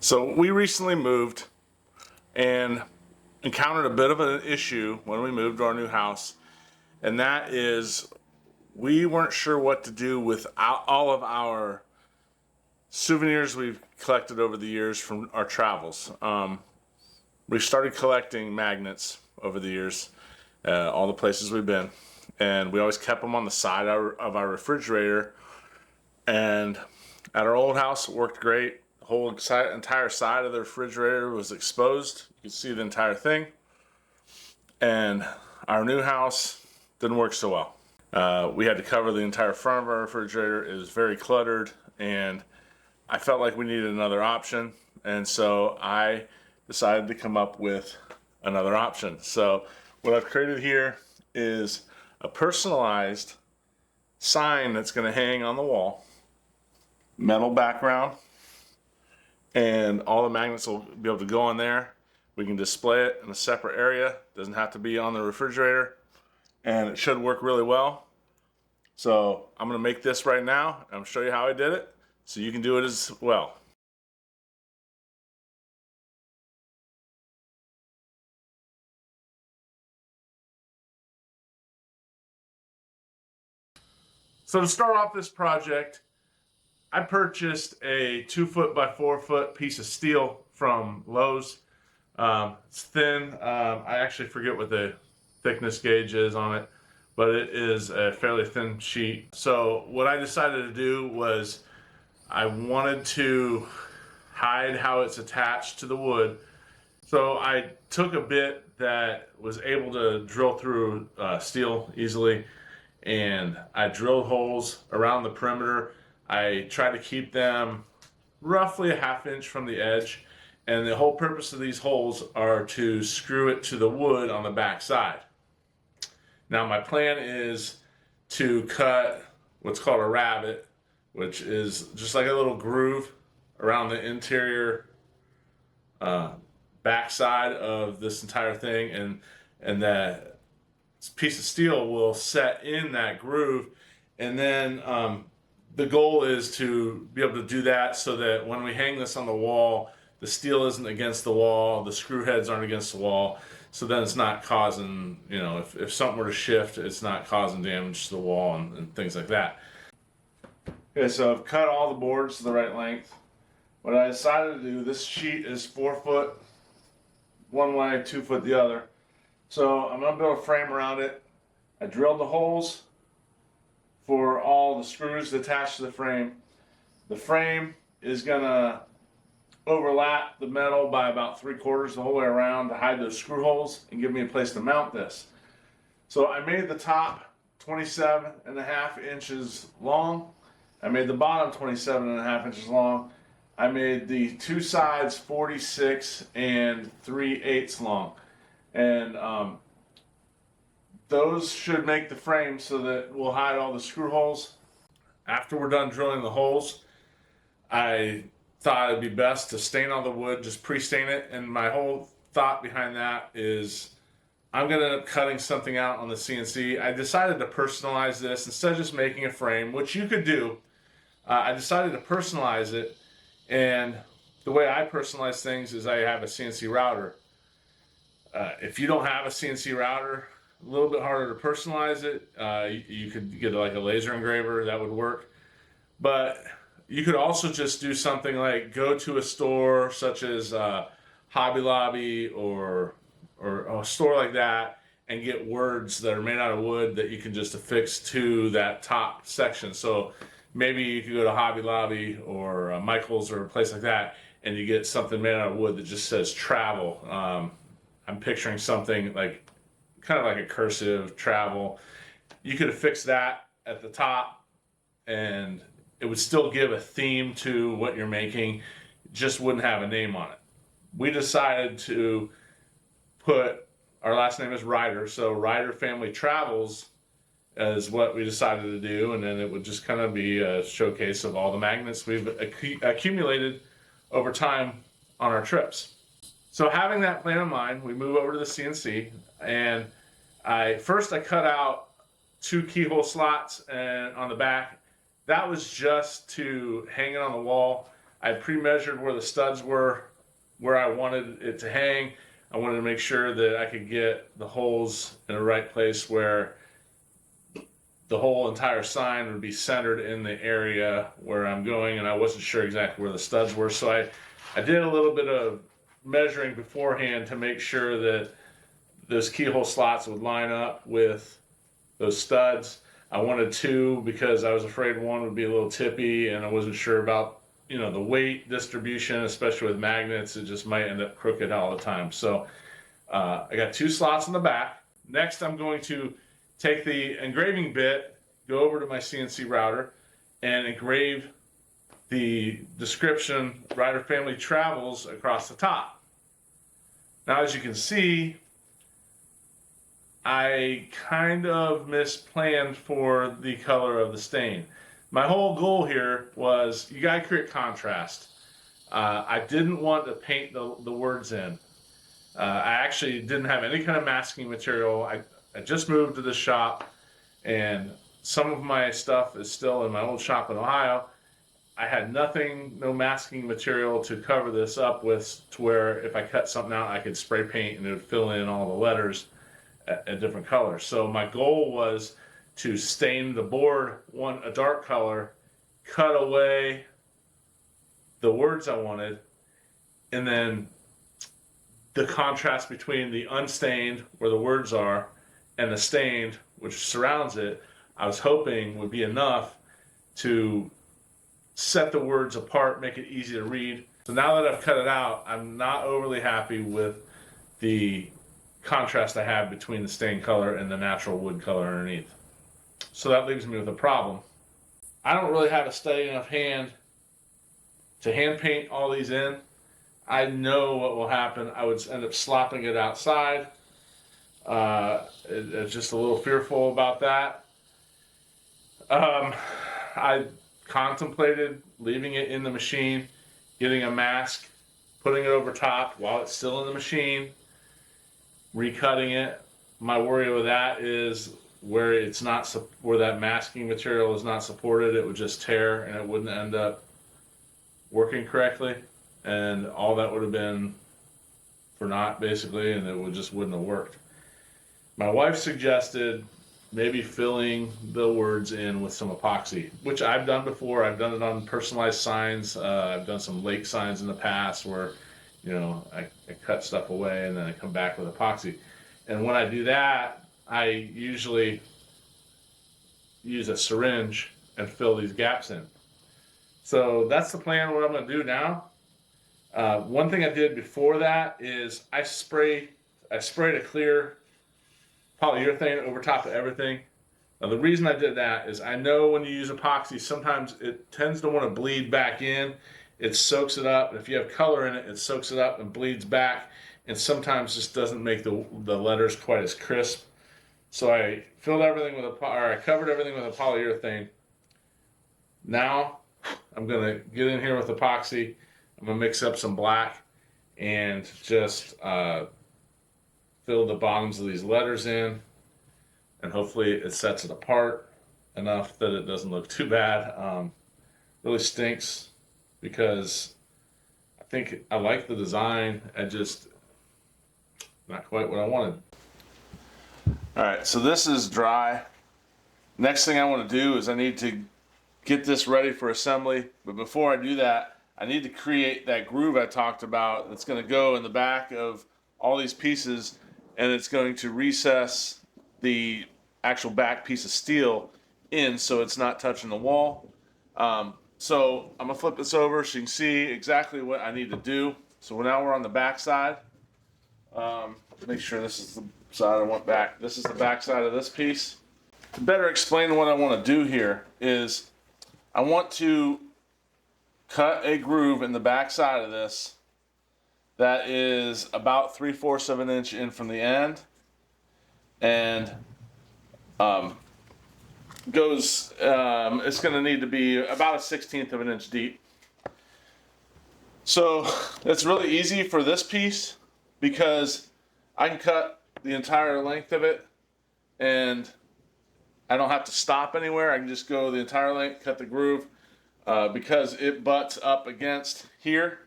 So we recently moved and encountered a bit of an issue when we moved to our new house, and that is we weren't sure what to do with all of our souvenirs we've collected over the years from our travels. We started collecting magnets over the years, all the places we've been, and we always kept them on the side of our refrigerator. And at our old house, it worked great. The whole entire side of the refrigerator was exposed. You could see the entire thing. And our new house didn't work so well. We had to cover the entire front of our refrigerator. It was very cluttered, and I felt like we needed another option. And so I decided to come up with another option. So what I've created here is a personalized sign that's going to hang on the wall, metal background, and all the magnets will be able to go on there. We can display it in a separate area. Doesn't have to be on the refrigerator, and it should work really well. So I'm going to make this right now. I'm going to show you how I did it so you can do it as well. So to start off this project, I purchased a 2 foot by 4 foot piece of steel from Lowe's. It's thin. I actually forget what the thickness gauge is on it, but it is a fairly thin sheet. So what I decided to do was I wanted to hide how it's attached to the wood. So I took a bit that was able to drill through steel easily, and I drilled holes around the perimeter. I tried to keep them roughly a ½ inch from the edge, and the whole purpose of these holes are to screw it to the wood on the back side. Now my plan is to cut what's called a rabbet, which is just like a little groove around the interior back side of this entire thing, and that piece of steel will set in that groove. And then the goal is to be able to do that so that when we hang this on the wall, the steel isn't against the wall, the screw heads aren't against the wall, so then it's not causing, if something were to shift, it's not causing damage to the wall and things like that. Okay, so I've cut all the boards to the right length. What I decided to do, this sheet is 4 foot one way, 2 foot the other. So I'm going to build a frame around it. I drilled the holes for all the screws attached to the frame. The frame is going to overlap the metal by about 3/4 the whole way around to hide those screw holes and give me a place to mount this. So I made the top 27.5 inches long. I made the bottom 27.5 inches long. I made the two sides 46 3/8 long. And those should make the frame so that we'll hide all the screw holes. After we're done drilling the holes, I thought it'd be best to stain all the wood, just pre-stain it. And my whole thought behind that is I'm going to end up cutting something out on the CNC. I decided to personalize this instead of just making a frame, which you could do. I decided to personalize it, and the way I personalize things is I have a CNC router. If you don't have a CNC router, a little bit harder to personalize it. You could get like a laser engraver, that would work. But you could also just do something like go to a store such as Hobby Lobby or a store like that and get words that are made out of wood that you can just affix to that top section. So maybe you could go to Hobby Lobby or Michael's or a place like that, and you get something made out of wood that just says travel. I'm picturing something like kind of like a cursive travel. You could affix that at the top, and it would still give a theme to what you're making, just wouldn't have a name on it. We decided to put, our last name is Ryder, so Ryder Family Travels is what we decided to do, and then it would just kind of be a showcase of all the magnets we've accumulated over time on our trips. So having that plan in mind, we move over to the CNC, and I cut out 2 keyhole slots and on the back. That was just to hang it on the wall. I pre-measured where the studs were, where I wanted it to hang. I wanted to make sure that I could get the holes in the right place where the whole entire sign would be centered in the area where I'm going, and I wasn't sure exactly where the studs were. So I did a little bit of measuring beforehand to make sure that those keyhole slots would line up with those studs. I wanted two because I was afraid one would be a little tippy, and I wasn't sure about, you know, the weight distribution, especially with magnets. It just might end up crooked all the time. So I got two slots in the back. Next, I'm going to take the engraving bit, go over to my CNC router, and engrave the description Rider Family Travels across the top. Now, as you can see, I kind of misplanned for the color of the stain. My whole goal here was you gotta create contrast. I didn't want to paint the words in. I actually didn't have any kind of masking material. I just moved to this shop, and some of my stuff is still in my old shop in Ohio. I had nothing, no masking material to cover this up with, to where if I cut something out, I could spray paint and it would fill in all the letters at different colors. So my goal was to stain the board a dark color, cut away the words I wanted, and then the contrast between the unstained, where the words are, and the stained, which surrounds it, I was hoping would be enough to set the words apart, make it easy to read. So now that I've cut it out, I'm not overly happy with the contrast I have between the stained color and the natural wood color underneath. So that leaves me with a problem. I don't really have a steady enough hand to hand paint all these in. I know what will happen. I would end up slopping it outside. It's just a little fearful about that. I contemplated leaving it in the machine, getting a mask, putting it over top while it's still in the machine, recutting it. My worry with that is where it's not, where that masking material is not supported, it would just tear and it wouldn't end up working correctly, and all that would have been for naught basically, and it wouldn't have worked. My wife suggested maybe filling the words in with some epoxy, which I've done before. I've done it on personalized signs. I've done some lake signs in the past where, you know, I cut stuff away and then I come back with epoxy. And when I do that, I usually use a syringe and fill these gaps in. So that's the plan, what I'm going to do now. One thing I did before that is I sprayed a clear polyurethane over top of everything. Now the reason I did that is I know when you use epoxy, sometimes it tends to want to bleed back in. It soaks it up, and if you have color in it, it soaks it up and bleeds back, and sometimes just doesn't make the letters quite as crisp. So I filled everything with I covered everything with a polyurethane. Now I'm gonna get in here with epoxy. I'm gonna mix up some black and just fill the bottoms of these letters in, and hopefully it sets it apart enough that it doesn't look too bad. Really stinks because I think I like the design. I just not quite what I wanted. All right, so this is dry. Next thing I want to do is I need to get this ready for assembly, but before I do that, I need to create that groove I talked about that's going to go in the back of all these pieces, and it's going to recess the actual back piece of steel in so it's not touching the wall. So I'm gonna flip this over so you can see exactly what I need to do. So now we're on the back side. Make sure this is the side I want back. This is the back side of this piece. To better explain what I want to do here is I want to cut a groove in the back side of this that is about 3/4 of an inch in from the end, and it's going to need to be about a 1/16 of an inch deep. So it's really easy for this piece because I can cut the entire length of it and I don't have to stop anywhere. I can just go the entire length, cut the groove. because it butts up against here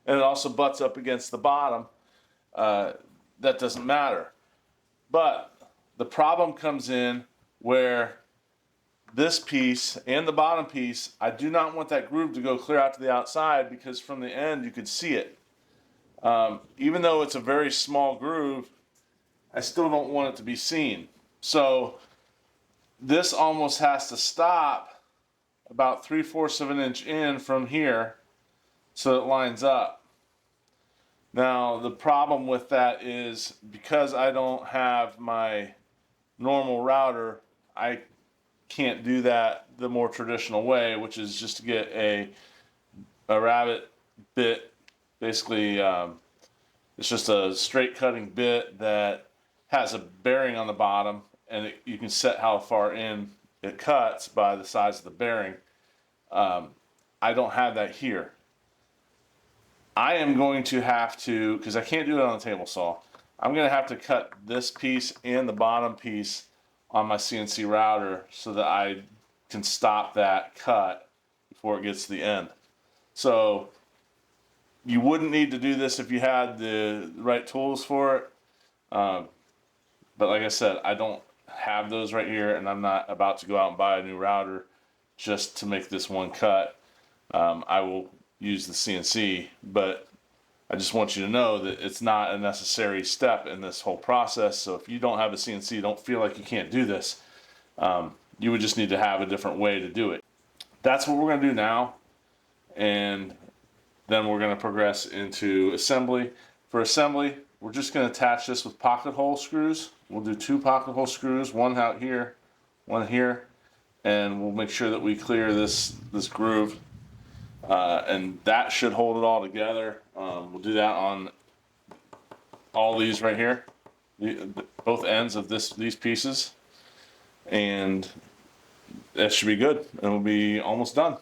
and it also butts up against the bottom. That doesn't matter. But the problem comes in where this piece and the bottom piece, I do not want that groove to go clear out to the outside, because from the end you could see it. Even though it's a very small groove, I still don't want it to be seen. So this almost has to stop about 3/4 of an inch in from here so it lines up. Now the problem with that is, because I don't have my normal router, I can't do that the more traditional way, which is just to get a rabbet bit. Basically, it's just a straight cutting bit that has a bearing on the bottom, and you can set how far in it cuts by the size of the bearing. I don't have that here. I am going to have to, because I can't do it on a table saw, I'm going to have to cut this piece and the bottom piece on my CNC router so that I can stop that cut before it gets to the end. So you wouldn't need to do this if you had the right tools for it. But like I said, I don't have those right here, and I'm not about to go out and buy a new router just to make this one cut. I will use the CNC, but I just want you to know that it's not a necessary step in this whole process. So if you don't have a CNC, don't feel like you can't do this. You would just need to have a different way to do it. That's what we're going to do now, and then we're going to progress into assembly. For assembly, we're just going to attach this with pocket hole screws. We'll do 2 pocket hole screws, one out here, one here, and we'll make sure that we clear this groove. And that should hold it all together. We'll do that on all these right here, both ends of these pieces, and that should be good, and we'll be almost done.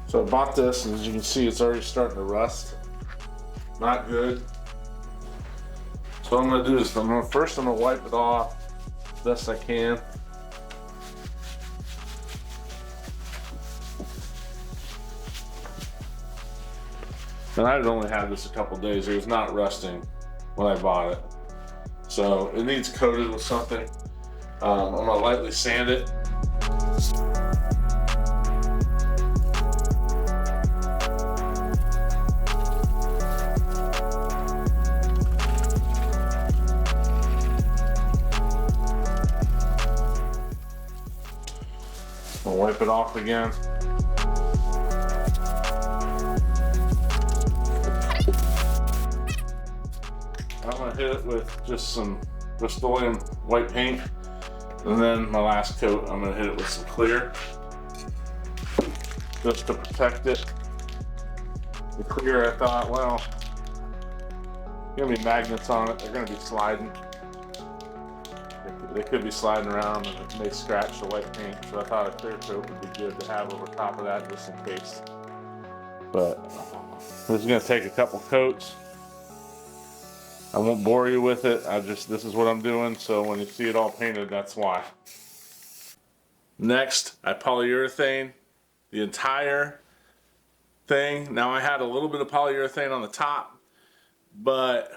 So I bought this, and as you can see, it's already starting to rust. Not good. So what I'm going to do is I'm going to wipe it off as best I can. And I'd only had this a couple days. It was not rusting when I bought it. So it needs coated with something. I'm going to lightly sand it. wipe it off again. I'm gonna hit it with just some Rust-Oleum white paint, and then my last coat I'm gonna hit it with some clear, just to protect it. The clear, I thought, well, gonna be magnets on it, they're gonna be sliding. They could be sliding around and it may scratch the white paint, so I thought a clear coat would be good to have over top of that just in case. But this is gonna take a couple coats. I won't bore you with it. This is what I'm doing, so when you see it all painted, that's why. Next, I polyurethane the entire thing. Now I had a little bit of polyurethane on the top, but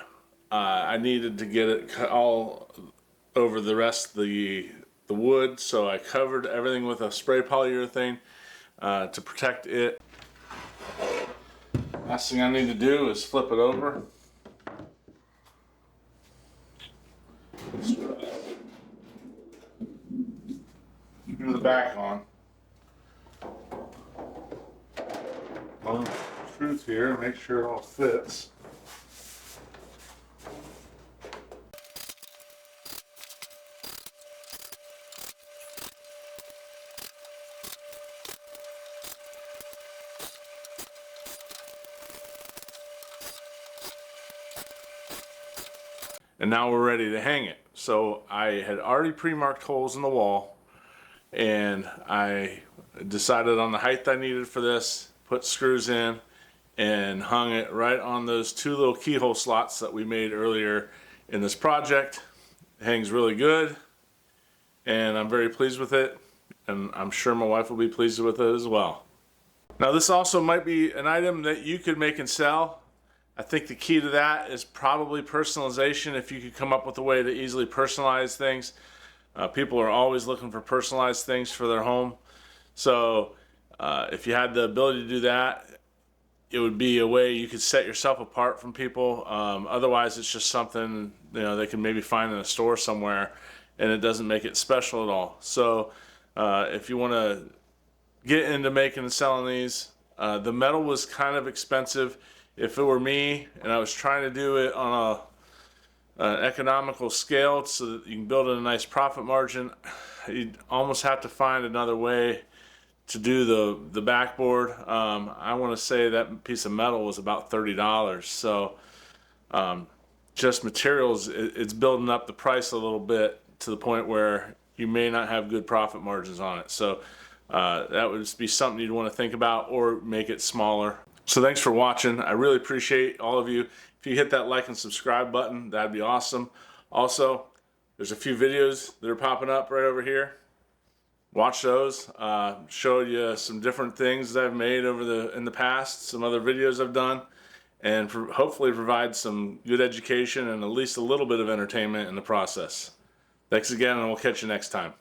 I needed to get it all over the rest of the wood, so I covered everything with a spray polyurethane to protect it. Last thing I need to do is flip it over. Screw the back on. Truth here, make sure it all fits. And now we're ready to hang it. So I had already pre-marked holes in the wall, and I decided on the height I needed for this, put screws in, and hung it right on those two little keyhole slots that we made earlier in this project. It hangs really good, and I'm very pleased with it, and I'm sure my wife will be pleased with it as well. Now this also might be an item that you could make and sell. I think the key to that is probably personalization. If you could come up with a way to easily personalize things. People are always looking for personalized things for their home. So if you had the ability to do that, it would be a way you could set yourself apart from people. Otherwise, it's just something they can maybe find in a store somewhere, and it doesn't make it special at all. So if you want to get into making and selling these, the metal was kind of expensive. If it were me and I was trying to do it on an economical scale so that you can build in a nice profit margin, you'd almost have to find another way to do the backboard. I want to say that piece of metal was about $30. So just materials, it's building up the price a little bit to the point where you may not have good profit margins on it. So that would be something you'd want to think about, or make it smaller. So thanks for watching. I really appreciate all of you. If you hit that like and subscribe button, that'd be awesome. Also, there's a few videos that are popping up right over here. Watch those. Show you some different things that I've made in the past, some other videos I've done, and hopefully provide some good education and at least a little bit of entertainment in the process. Thanks again, and we'll catch you next time.